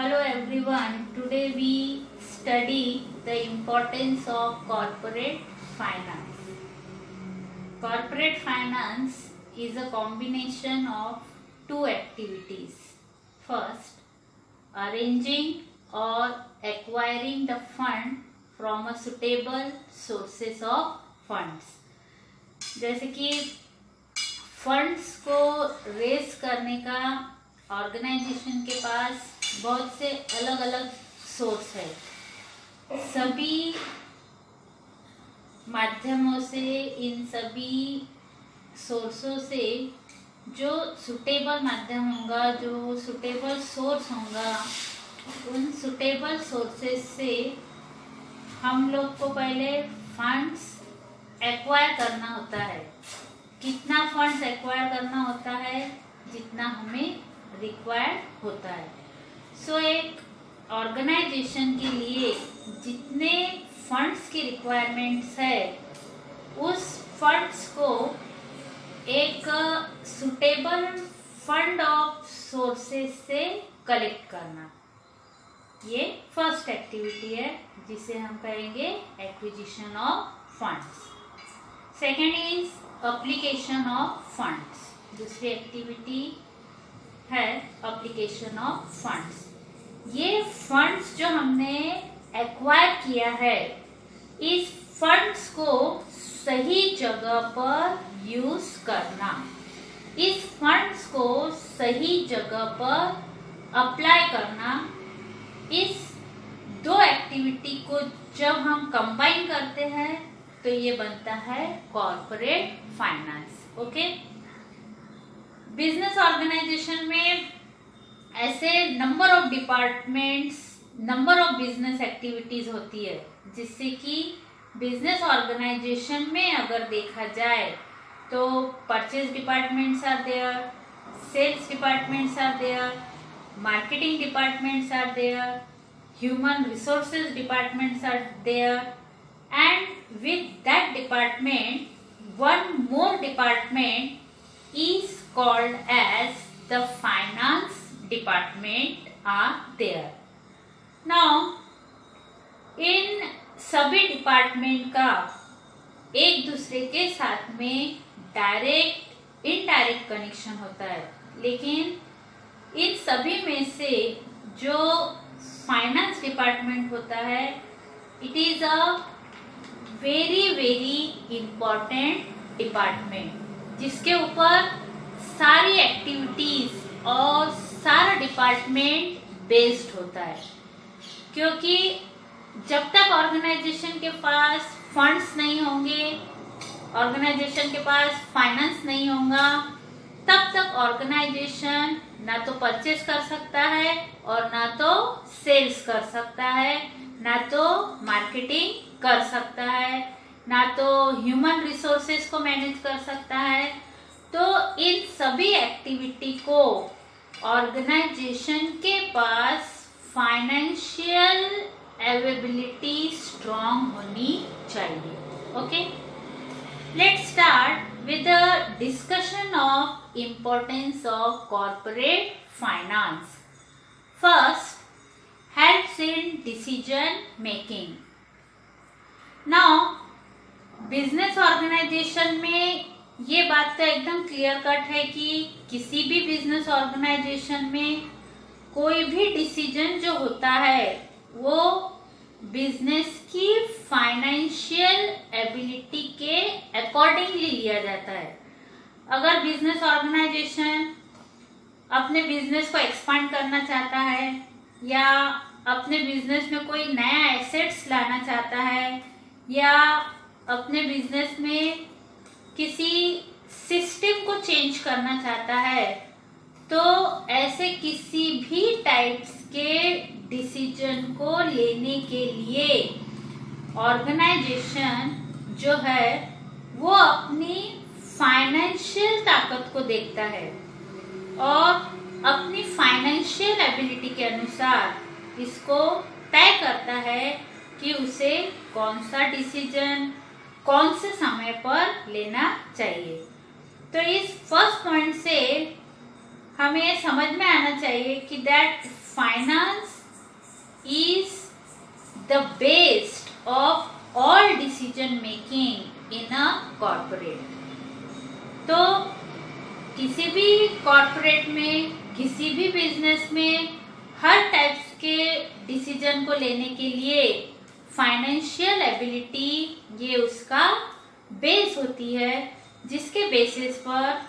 Hello everyone. Today we study the importance of corporate finance. Corporate finance is a combination of two activities. First, arranging or acquiring the fund from a suitable sources of funds. जैसे कि funds को raise करने का organisation के पास बहुत से अलग अलग सोर्स है। सभी माध्यमों से, इन सभी सोर्सों से जो सुटेबल माध्यम होगा, जो सुटेबल सोर्स होगा, उन सुटेबल सोर्सेस से हम लोग को पहले फंड्स एक्वायर करना होता है। कितना फंड्स एक्वायर करना होता है? जितना हमें रिक्वायर्ड होता है। एक ऑर्गेनाइजेशन के लिए जितने फंड्स की रिक्वायरमेंट्स है, उस फंड्स को एक सुटेबल फंड ऑफ सोर्सेस से कलेक्ट करना, ये फर्स्ट एक्टिविटी है जिसे हम कहेंगे acquisition of funds. Second is application of funds. दूसरी एक्टिविटी है एप्लीकेशन ऑफ फंड्स। ये फंड्स जो हमने एक्वायर किया है, इस फंड्स को सही जगह पर यूज करना, इस फंड्स को सही जगह पर अप्लाई करना, इस दो एक्टिविटी को जब हम कंबाइन करते हैं तो ये बनता है corporate finance. Okay, business organisation में ऐसे number of departments, number of business activities होती है, जिससे कि बिजनेस ऑर्गेनाइजेशन में अगर देखा जाए तो purchase departments are there, sales departments are there, marketing departments are there, human resources departments are there, and with that department one more department is called as the finance department are there. Now इन सभी department का एक दूसरे के साथ में direct indirect connection होता है, लेकिन इन सभी में से जो फाइनेंस डिपार्टमेंट होता है, it is a very very important department, जिसके ऊपर सारी एक्टिविटीज और सारा डिपार्टमेंट बेस्ड होता है। क्योंकि जब तक ऑर्गेनाइजेशन के पास फंड्स नहीं होंगे, ऑर्गेनाइजेशन के पास फाइनेंस नहीं होगा, तब तक ऑर्गेनाइजेशन ना तो परचेज कर सकता है और ना तो सेल्स कर सकता है, ना तो मार्केटिंग कर सकता है, ना तो ह्यूमन रिसोर्सेज को मैनेज कर सकता है। तो इन सभी एक्टिविटी को ऑर्गेनाइजेशन के पास फाइनेंशियल अवेलेबिलिटी स्ट्रॉन्ग होनी चाहिए। Okay, let's start with the discussion of importance of corporate finance. First, helps in decision making. Now, business organisation में ये बात तो एकदम क्लियर कट है कि किसी भी बिजनेस ऑर्गेनाइजेशन में कोई भी डिसीजन जो होता है वो बिजनेस की फाइनेंशियल एबिलिटी के अकॉर्डिंगली लिया जाता है। अगर बिजनेस ऑर्गेनाइजेशन अपने बिजनेस को एक्सपांड करना चाहता है या अपने बिजनेस में कोई नया एसेट्स लाना चाहता है या अपने बिजनेस में किसी सिस्टम को चेंज करना चाहता है, तो ऐसे किसी भी टाइप्स के डिसीजन को लेने के लिए ऑर्गेनाइजेशन जो है वो अपनी फाइनेंशियल ताकत को देखता है और अपनी फाइनेंशियल एबिलिटी के अनुसार इसको तय करता है कि उसे कौन सा डिसीजन कौन से समय पर लेना चाहिए। तो इस फर्स्ट पॉइंट से हमें समझ में आना चाहिए कि that finance is the base of all decision making in a corporate. तो किसी भी कॉर्पोरेट में, किसी भी बिजनेस में हर टाइप्स के डिसीजन को लेने के लिए फाइनेंशियल एबिलिटी ये उसका बेस होती है, जिसके बेसिस पर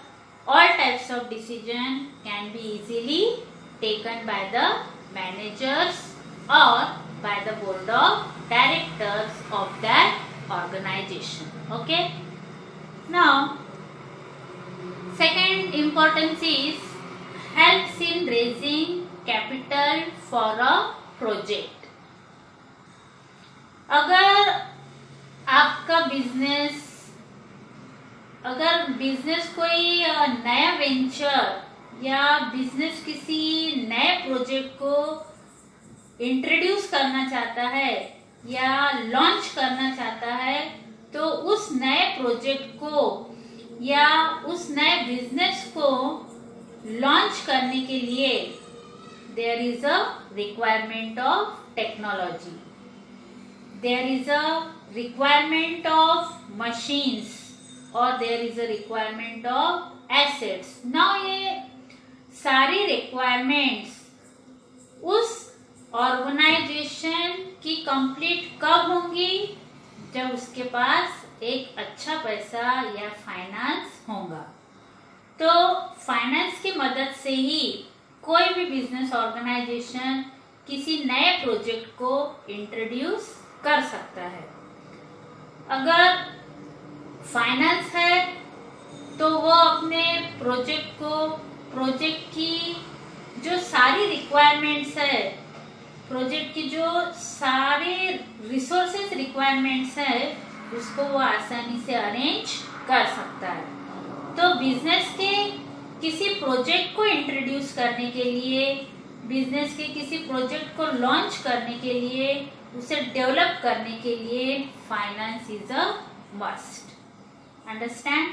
all types of decision can be easily taken by the managers और by the board of directors of that organization. Okay, now second importance is helps in raising capital for a project. अगर आपका business कोई नया venture या business किसी नए project को introduce करना चाहता है या लॉन्च करना चाहता है, तो उस नए प्रोजेक्ट को या उस नए बिजनेस को लॉन्च करने के लिए there is a requirement of technology, there is a requirement of machines और there is a requirement of assets. Now ये सारी रिक्वायरमेंट्स उस ऑर्गेनाइजेशन की कंप्लीट कब होंगी? जब उसके पास एक अच्छा पैसा या फाइनेंस होगा. तो फाइनेंस की मदद से ही कोई भी बिजनेस ऑर्गेनाइजेशन किसी नए प्रोजेक्ट को इंट्रोड्यूस कर सकता है. अगर फाइनेंस है तो वो अपने प्रोजेक्ट की जो सारी रिक्वायरमेंट्स है, प्रोजेक्ट की जो सारे रिसोर्सेज रिक्वायरमेंट्स है, उसको वो आसानी से अरेंज कर सकता है. तो बिजनेस के किसी प्रोजेक्ट को इंट्रोड्यूस करने के लिए, बिजनेस के किसी प्रोजेक्ट को लॉन्च करने के लिए, उसे डेवलप करने के लिए finance is a must. Understand?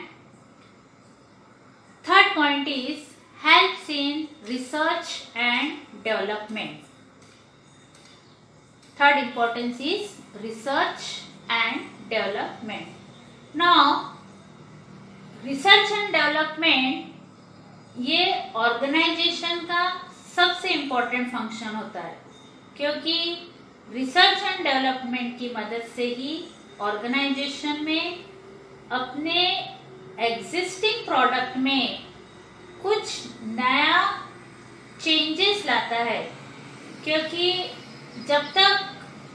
Third point is helps in research and development. Third importance is research and development. Now research and development ये ऑर्गेनाइजेशन का सबसे इम्पोर्टेंट फंक्शन होता है, क्योंकि रिसर्च एंड डेवलपमेंट की मदद से ही ऑर्गेनाइजेशन में अपने एग्जिस्टिंग प्रोडक्ट में कुछ नया चेंजेस लाता है. क्योंकि जब तक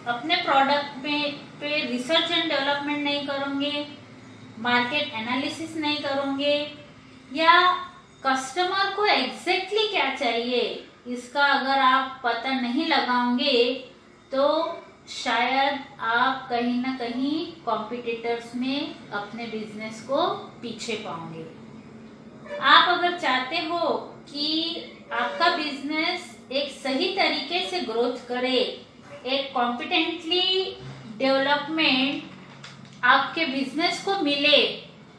अपने प्रोडक्ट पे रिसर्च एंड डेवलपमेंट नहीं करोगे, मार्केट एनालिसिस नहीं करोगे, या कस्टमर को एग्जैक्टली क्या चाहिए इसका अगर आप पता नहीं लगाओगे, तो शायद आप कहीं ना कहीं कॉम्पिटिटर्स में अपने बिजनेस को पीछे पाओगे. आप अगर चाहते हो कि आपका बिजनेस एक सही तरीके से ग्रोथ करे, एक कॉम्पिटेंटली डेवलपमेंट आपके बिजनेस को मिले,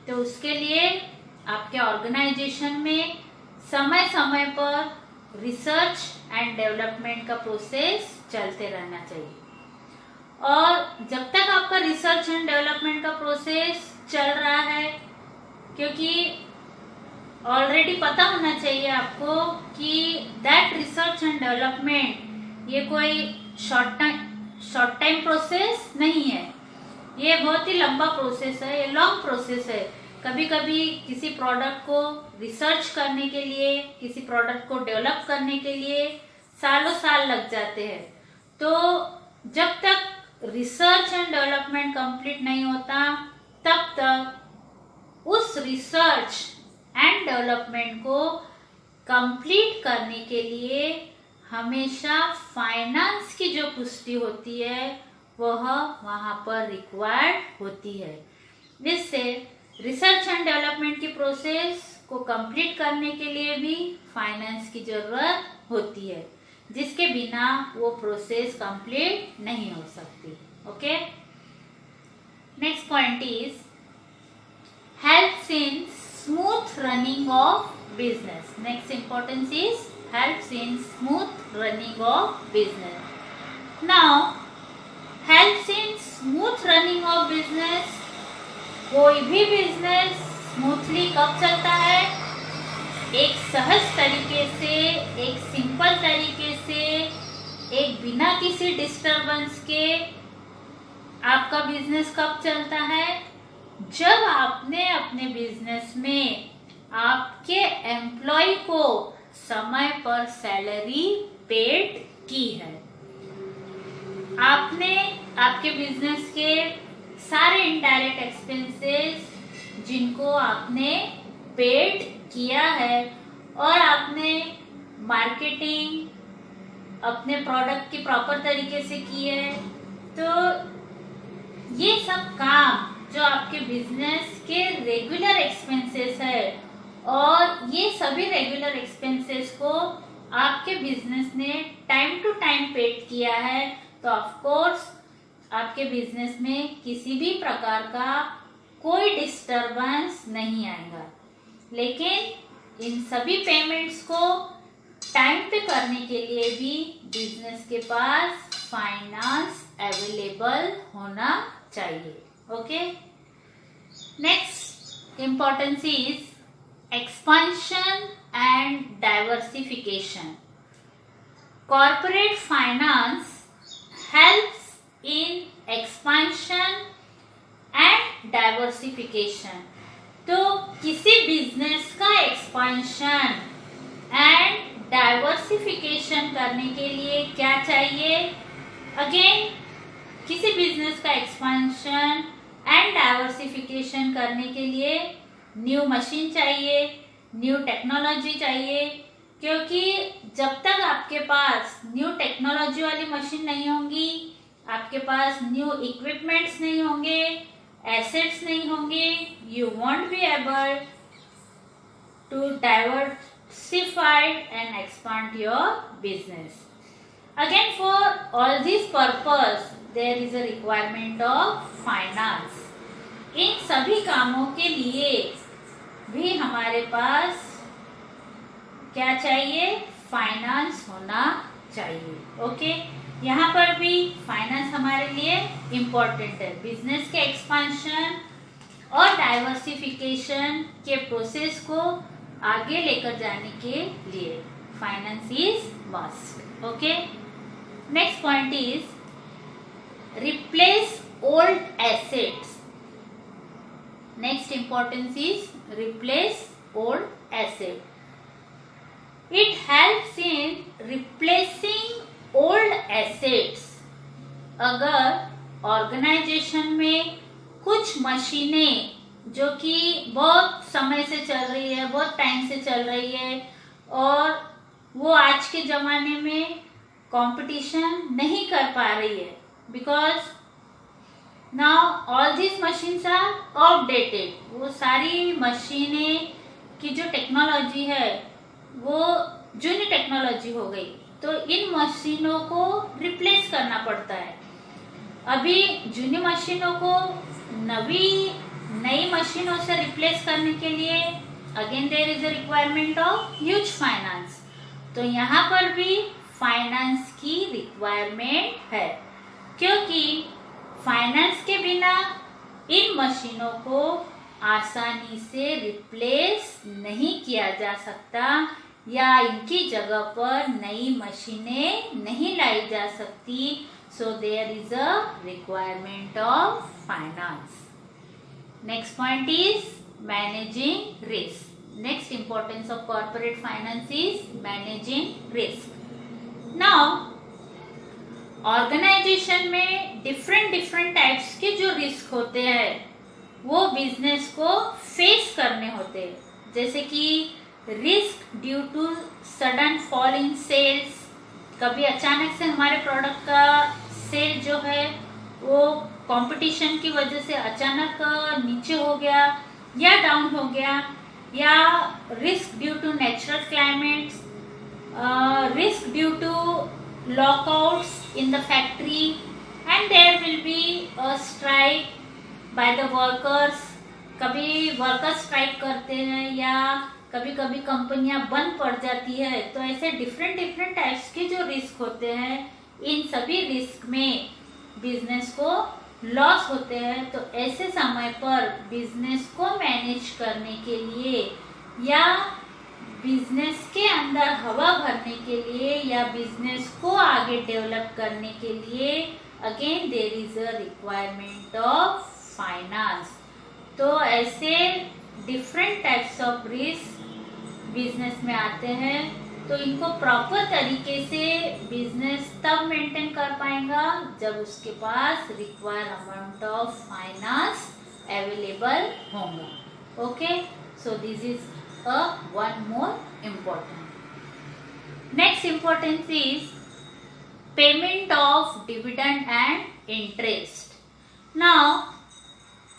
तो उसके लिए आपके ऑर्गेनाइजेशन में समय समय पर रिसर्च एंड डेवलपमेंट का प्रोसेस चलते रहना चाहिए. और जब तक आपका रिसर्च एंड डेवलपमेंट का प्रोसेस चल रहा है, क्योंकि ऑलरेडी पता होना चाहिए आपको कि दैट रिसर्च एंड डेवलपमेंट ये कोई शॉर्ट टाइम प्रोसेस नहीं है, ये बहुत ही लंबा प्रोसेस है, ये लॉन्ग प्रोसेस है. कभी कभी किसी प्रोडक्ट को रिसर्च करने के लिए, किसी प्रोडक्ट को डेवलप करने के लिए सालों साल लग जाते हैं. तो जब तक रिसर्च एंड डेवलपमेंट कंप्लीट नहीं होता, तब तक उस रिसर्च एंड डेवलपमेंट को कंप्लीट करने के लिए हमेशा फाइनेंस की जो पुष्टि होती है वह वहां पर रिक्वायर्ड होती है. जिससे रिसर्च एंड डेवलपमेंट की प्रोसेस को कंप्लीट करने के लिए भी फाइनेंस की जरूरत होती है, जिसके बिना वो प्रोसेस कंप्लीट नहीं हो सकती. Okay, next point is helps in smooth running of business. Next importance is helps in smooth running of business. Now helps in smooth running of business. कोई भी बिजनेस स्मूथली कब चलता है? एक सहज तरीके से, एक सिंपल तरीके से, एक बिना किसी डिस्टरबेंस के आपका बिजनेस कब चलता है? जब आपने अपने बिजनेस में आपके एम्प्लॉय को समय पर सैलरी पेड की है। आपने आपके बिजनेस के सारे इनडायरेक्ट एक्सपेंसेस जिनको आपने पेड किया है और आपने मार्केटिंग अपने प्रोडक्ट की प्रॉपर तरीके से की है, तो ये सब काम जो आपके बिजनेस के रेगुलर एक्सपेंसेस है और ये सभी रेगुलर एक्सपेंसेस को आपके बिजनेस ने टाइम टू टाइम पेड किया है, तो ऑफ कोर्स आपके बिजनेस में किसी भी प्रकार का कोई डिस्टरबेंस नहीं आएगा। लेकिन इन सभी पेमेंट्स को टाइम पे करने के लिए भी बिजनेस के पास फाइनेंस अवेलेबल होना चाहिए। Okay, next importance is expansion and diversification. Corporate finance helps in expansion and diversification। तो किसी बिजनेस का एक्सपेंशन एंड डाइवर्सिफिकेशन करने के लिए क्या चाहिए? अगेन, किसी बिजनेस का एक्सपेंशन एंड डाइवर्सिफिकेशन करने के लिए न्यू मशीन चाहिए, न्यू टेक्नोलॉजी चाहिए, क्योंकि जब तक आपके पास न्यू टेक्नोलॉजी वाली मशीन नहीं होंगी, आपके पास न्यू इक्विपमेंट्स नहीं होंगे, एसेट्स नहीं होंगे, you won't be able to diversify and expand your business. Again, for all this purpose there is a requirement of finance. इन सभी कामों के लिए भी हमारे पास क्या चाहिए? फाइनेंस होना चाहिए। ओके, यहाँ पर भी फाइनेंस हमारे लिए इम्पोर्टेंट है। बिजनेस के एक्सपेंशन और डाइवर्सिफिकेशन के प्रोसेस को आगे लेकर जाने के लिए finance is must. Okay, next point is replace old assets. Next importance is replace old asset. It helps in replacing old assets। अगर ऑर्गेनाइजेशन में कुछ मशीनें जो कि बहुत समय से चल रही है, बहुत टाइम से चल रही है और वो आज के ज़माने में कंपटीशन नहीं कर पा रही है, because now all this machines are outdated. वो सारी मशीनें की जो टेक्नोलॉजी है वो जूनी टेक्नोलॉजी हो गई, तो इन मशीनों को रिप्लेस करना पड़ता है। अभी जूनी मशीनों को नई मशीनों से रिप्लेस करने के लिए again there is a requirement of huge finance. तो यहाँ पर भी फाइनेंस की रिक्वायरमेंट है, क्योंकि फाइनेंस के बिना इन मशीनों को आसानी से रिप्लेस नहीं किया जा सकता या इनकी जगह पर नई मशीनें नहीं लाई जा सकती। So there is a requirement of finance. Next point is managing risk. Next importance of corporate finance is managing risk. Now organization में डिफरेंट टाइप्स के जो रिस्क होते हैं वो बिजनेस को फेस करने होते हैं, जैसे कि risk due to sudden fall in sales. कभी अचानक से हमारे प्रोडक्ट का सेल जो है वो कंपटीशन की वजह से अचानक नीचे हो गया या डाउन हो गया, या risk due to natural climates, risk due to lockouts in the factory and there will be a strike by the workers. कभी वर्कर्स स्ट्राइक करते हैं या कभी कंपनियां बंद पड़ जाती है। तो ऐसे डिफरेंट टाइप्स के जो रिस्क होते हैं इन सभी रिस्क में बिजनेस को लॉस होते हैं, तो ऐसे समय पर बिजनेस को मैनेज करने के लिए या बिजनेस के अंदर हवा भरने के लिए या बिजनेस को आगे डेवलप करने के लिए again there is a requirement of finance. तो ऐसे different types of risk business में आते हैं, तो इनको प्रॉपर तरीके से बिजनेस तब मेंटेन कर पाएगा जब उसके पास require amount of finance available होगा। Okay, so this is one more important. Next importance is payment of dividend and interest. Now,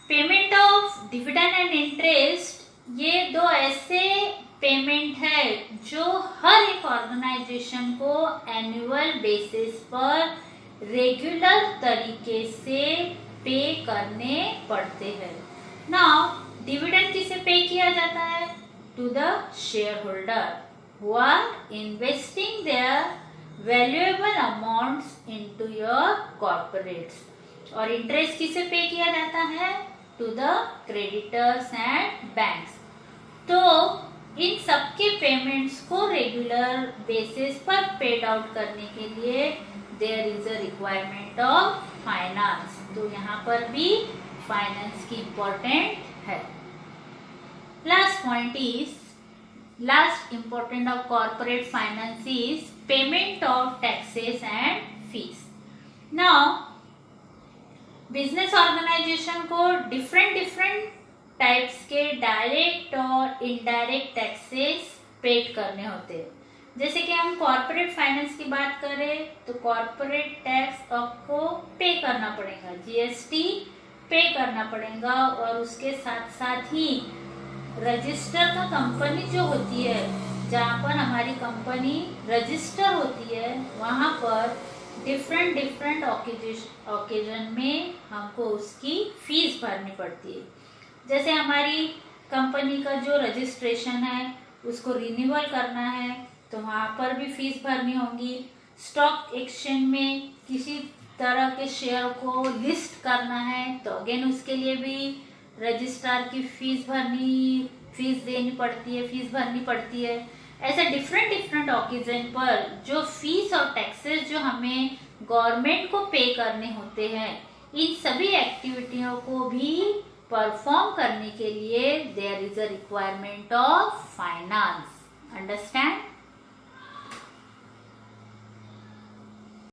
payment of dividend and interest ये दो ऐसे पेमेंट है जो हर एक ऑर्गेनाइजेशन को एनुअल बेसिस पर रेगुलर तरीके से पे करने पड़ते हैं। नाउ डिविडेंड किसे पे किया जाता है? To the shareholder who are investing their valuable amounts into your corporates. और इंटरेस्ट किसे पे किया जाता है? To the creditors and banks. तो इन सबके पेमेंट्स को रेगुलर बेसिस पर पेड आउट करने के लिए there is a requirement of finance. तो यहाँ पर भी फाइनेंस की इम्पोर्टेंट है। Last point is, last important of corporate finance is payment of taxes and fees. Now, business organization को different टाइप्स के डायरेक्ट और इनडायरेक्ट टैक्सेस पेड करने होते हैं। जैसे कि हम कॉर्पोरेट फाइनेंस की बात करें तो कॉर्पोरेट टैक्स आपको पे करना पड़ेगा, जीएसटी पे करना पड़ेगा, और उसके साथ साथ ही रजिस्टर का कंपनी जो होती है, जहाँ पर हमारी कंपनी रजिस्टर होती है, वहाँ पर डिफरेंट ओकेजन में हमको उसकी फीस भरनी पड़ती है। जैसे हमारी कंपनी का जो रजिस्ट्रेशन है उसको रिन्यूअल करना है तो वहाँ पर भी फीस भरनी होगी। स्टॉक एक्सचेंज में किसी तरह के शेयर को लिस्ट करना है तो अगेन उसके लिए भी रजिस्ट्रार की फीस देनी पड़ती है, फीस भरनी पड़ती है। ऐसे डिफरेंट ओकेजन पर जो फीस और टैक्सेस जो हमें गवर्नमेंट को पे करने होते हैं, इन सभी एक्टिविटियों को भी परफॉर्म करने के लिए there is a requirement of finance. Understand?